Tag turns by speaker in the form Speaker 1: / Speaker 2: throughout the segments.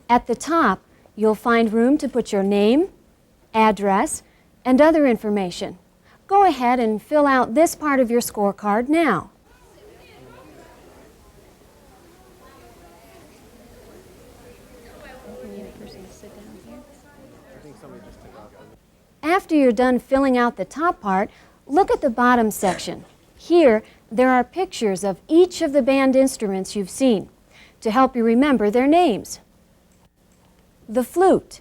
Speaker 1: At the top, you'll find room to put your name, address, and other information. Go ahead and fill out this part of your scorecard now. After you're done filling out the top part, look at the bottom section. Here, there are pictures of each of the band instruments you've seen to help you remember their names. The flute,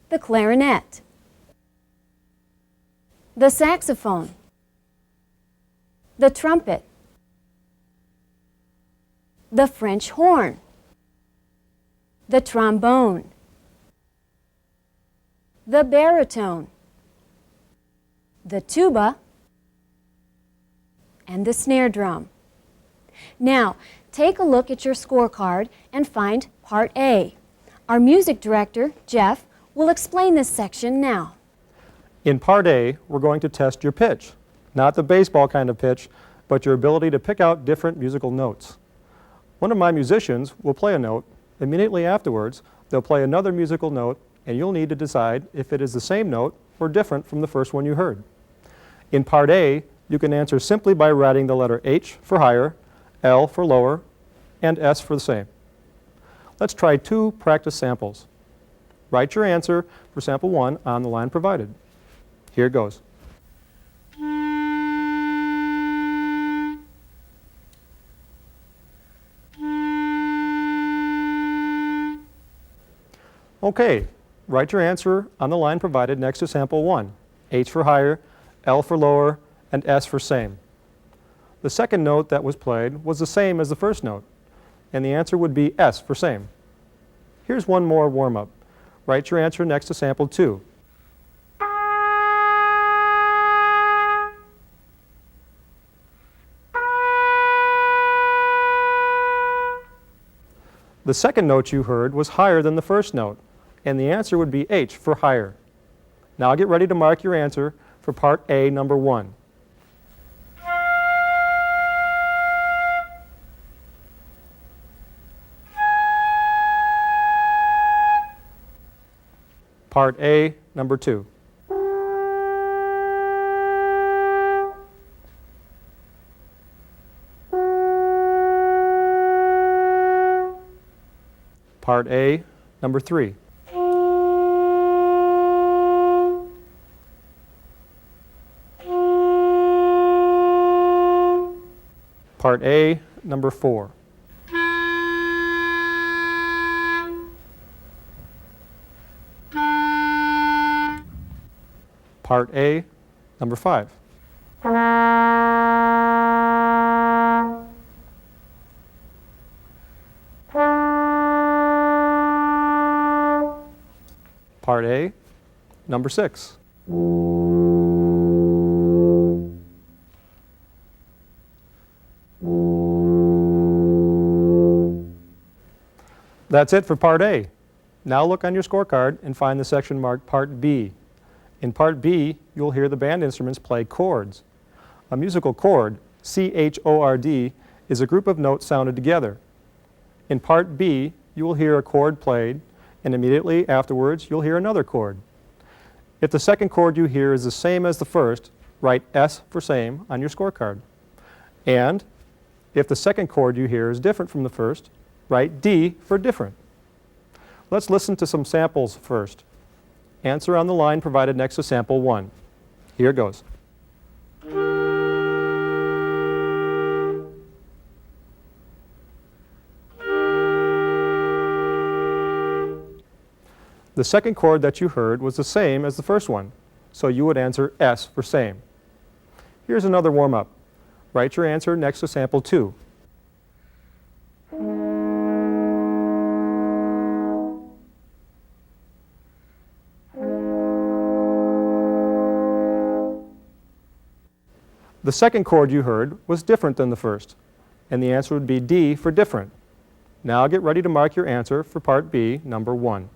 Speaker 1: the clarinet, the saxophone, the trumpet, the French horn, the trombone, the baritone, the tuba, and the snare drum. Now, take a look at your scorecard and find Part A. Our music director, Jeff, will explain this section now.
Speaker 2: In Part A, we're going to test your pitch. Not the baseball kind of pitch, but your ability to pick out different musical notes. One of my musicians will play a note. Immediately afterwards, they'll play another musical note, and you'll need to decide if it is the same note or different from the first one you heard. In Part A, you can answer simply by writing the letter H for higher, L for lower, and S for the same. Let's try 2 practice samples. Write your answer for sample 1 on the line provided. Here it goes. Okay, write your answer on the line provided next to sample 1. H for higher, L for lower, and S for same. The second note that was played was the same as the first note, and the answer would be S for same. Here's one more warm-up. Write your answer next to sample 2. The second note you heard was higher than the first note, and the answer would be H for higher. Now get ready to mark your answer for Part A, number 1. Part A, number 2. Part A, number 3. Part A, number 4. Part A, number 5. Part A, number 6. That's it for Part A. Now look on your scorecard and find the section marked Part B. In Part B, you'll hear the band instruments play chords. A musical chord, C-H-O-R-D, is a group of notes sounded together. In Part B, you will hear a chord played, and immediately afterwards, you'll hear another chord. If the second chord you hear is the same as the first, write S for same on your scorecard. And if the second chord you hear is different from the first, write D for different. Let's listen to some samples first. Answer on the line provided next to sample 1. Here it goes. The second chord that you heard was the same as the first one, so you would answer S for same. Here's another warm-up. Write your answer next to sample 2. The second chord you heard was different than the first, and the answer would be D for different. Now get ready to mark your answer for Part B, number 1.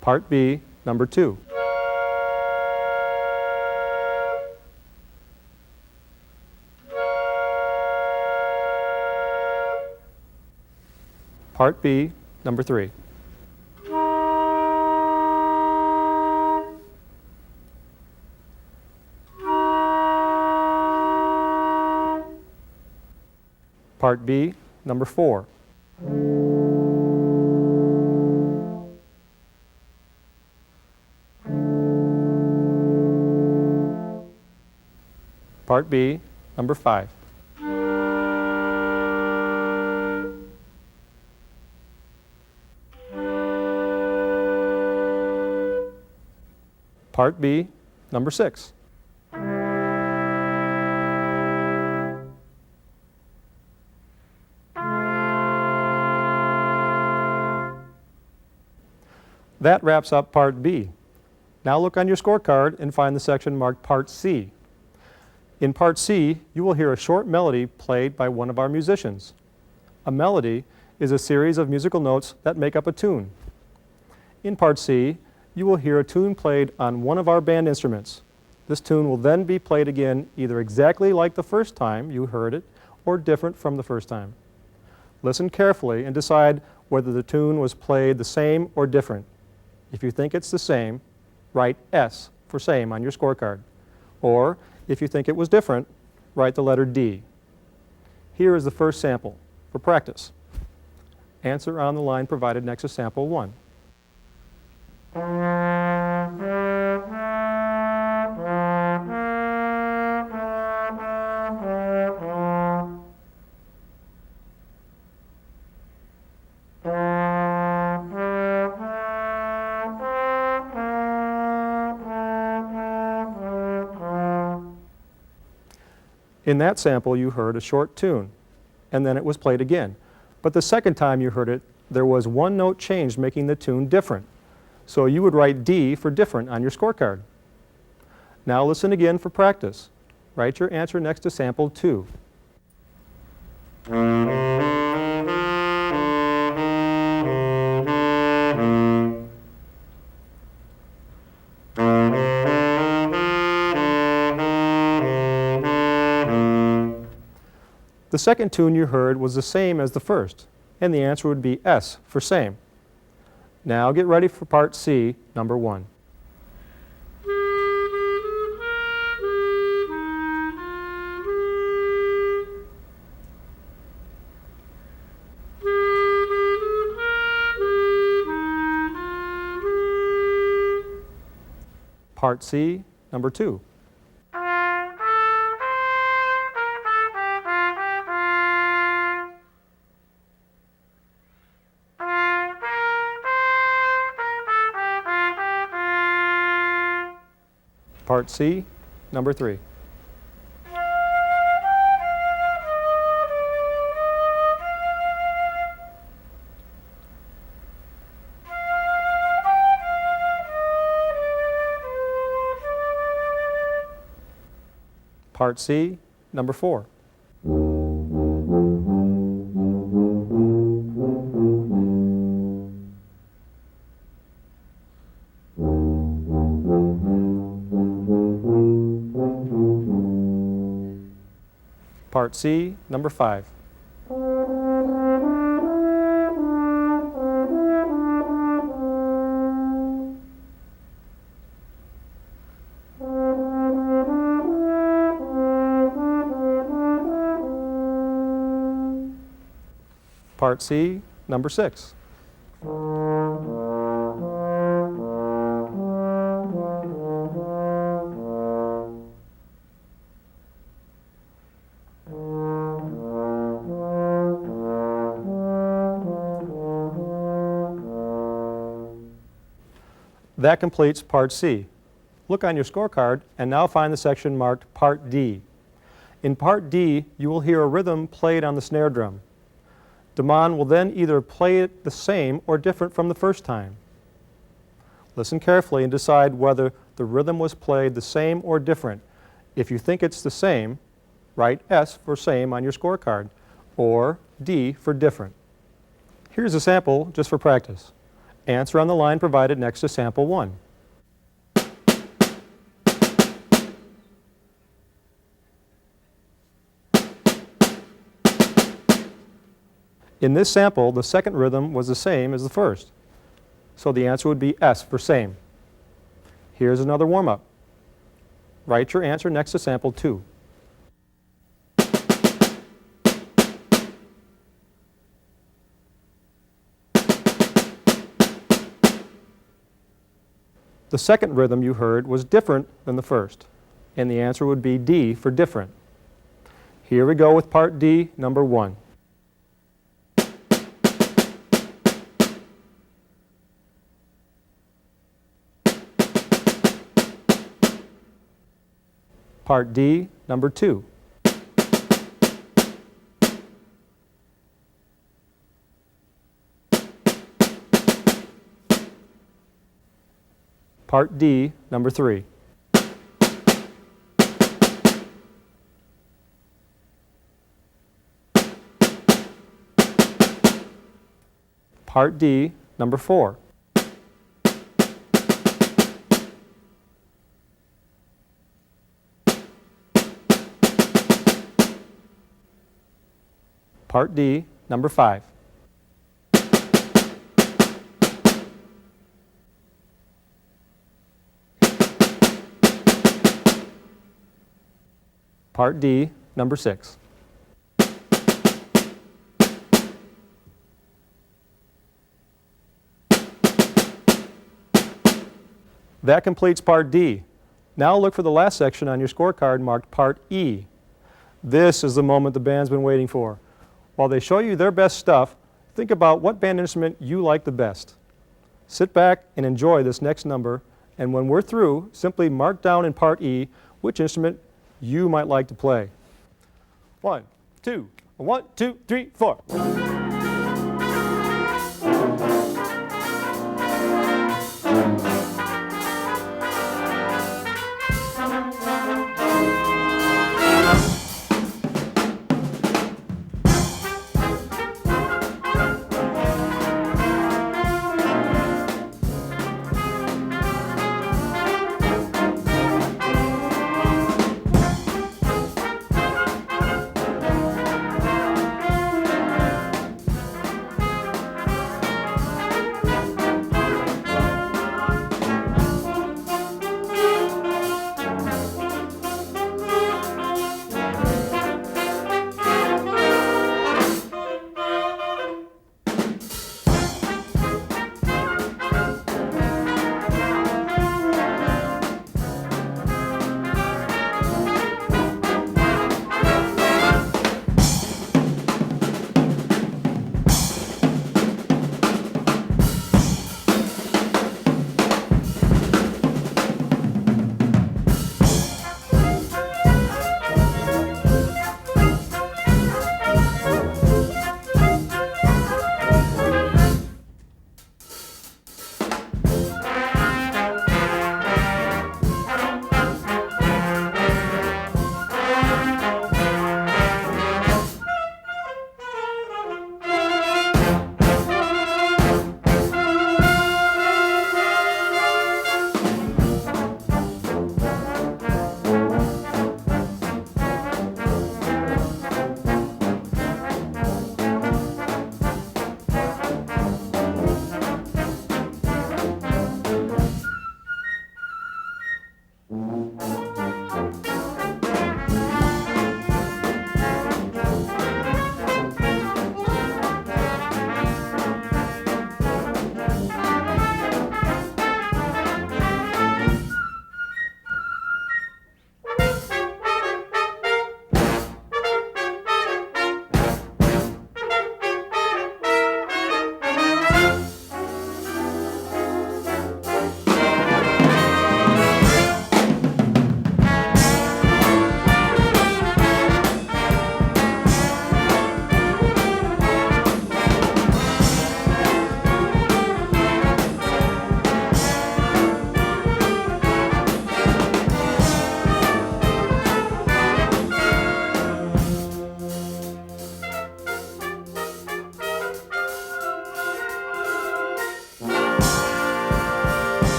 Speaker 2: Part B, number 2. Part B, number 3. Part B, number 4. Part B, number 5. Part B, number 6. That wraps up Part B. Now look on your scorecard and find the section marked Part C. In Part C, you will hear a short melody played by one of our musicians. A melody is a series of musical notes that make up a tune. In Part C, you will hear a tune played on one of our band instruments. This tune will then be played again either exactly like the first time you heard it or different from the first time. Listen carefully and decide whether the tune was played the same or different. If you think it's the same, write S for same on your scorecard. Or, if you think it was different, write the letter D. Here is the first sample for practice. Answer on the line provided next to sample 1. In that sample, you heard a short tune, and then it was played again. But the second time you heard it, there was one note changed, making the tune different. So you would write D for different on your scorecard. Now listen again for practice. Write your answer next to sample 2. The second tune you heard was the same as the first, and the answer would be S for same. Now get ready for Part C, number 1. Part C, number 2. Part C, number 3. Part C, number 4. Part C, number 5. Part C, number 6. That completes Part C. Look on your scorecard and now find the section marked Part D. In Part D, you will hear a rhythm played on the snare drum. Damon will then either play it the same or different from the first time. Listen carefully and decide whether the rhythm was played the same or different. If you think it's the same, write S for same on your scorecard, or D for different. Here's a sample just for practice. Answer on the line provided next to sample 1. In this sample, the second rhythm was the same as the first. So the answer would be S for same. Here's another warm-up. Write your answer next to sample 2. The second rhythm you heard was different than the first, and the answer would be D for different. Here we go with part D, number 1. Part D, number 2. Part D, number 3. Part D, number 4. Part D, number 5. Part D, number 6. That completes Part D. Now look for the last section on your scorecard marked Part E. This is the moment the band's been waiting for. While they show you their best stuff, think about what band instrument you like the best. Sit back and enjoy this next number, and when we're through, simply mark down in Part E which instrument you might like to play. 1, 2, 1, 2, 3, 4.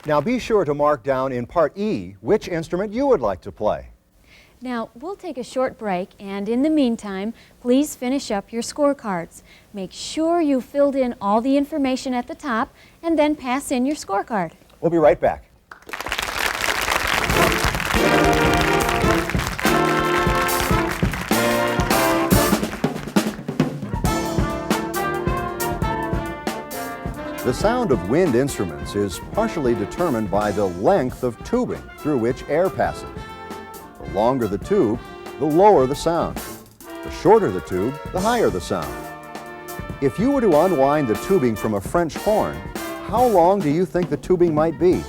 Speaker 3: Now be sure to mark down in Part E which instrument you would like to play.
Speaker 1: Now, we'll take a short break, and in the meantime, please finish up your scorecards. Make sure you filled in all the information at the top, and then pass in your scorecard.
Speaker 3: We'll be right back. The sound of wind instruments is partially determined by the length of tubing through which air passes. The longer the tube, the lower the sound. The shorter the tube, the higher the sound. If you were to unwind the tubing from a French horn, how long do you think the tubing might be?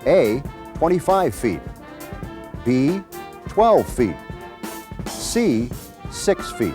Speaker 3: A, 25 feet. B, 12 feet. C, 6 feet.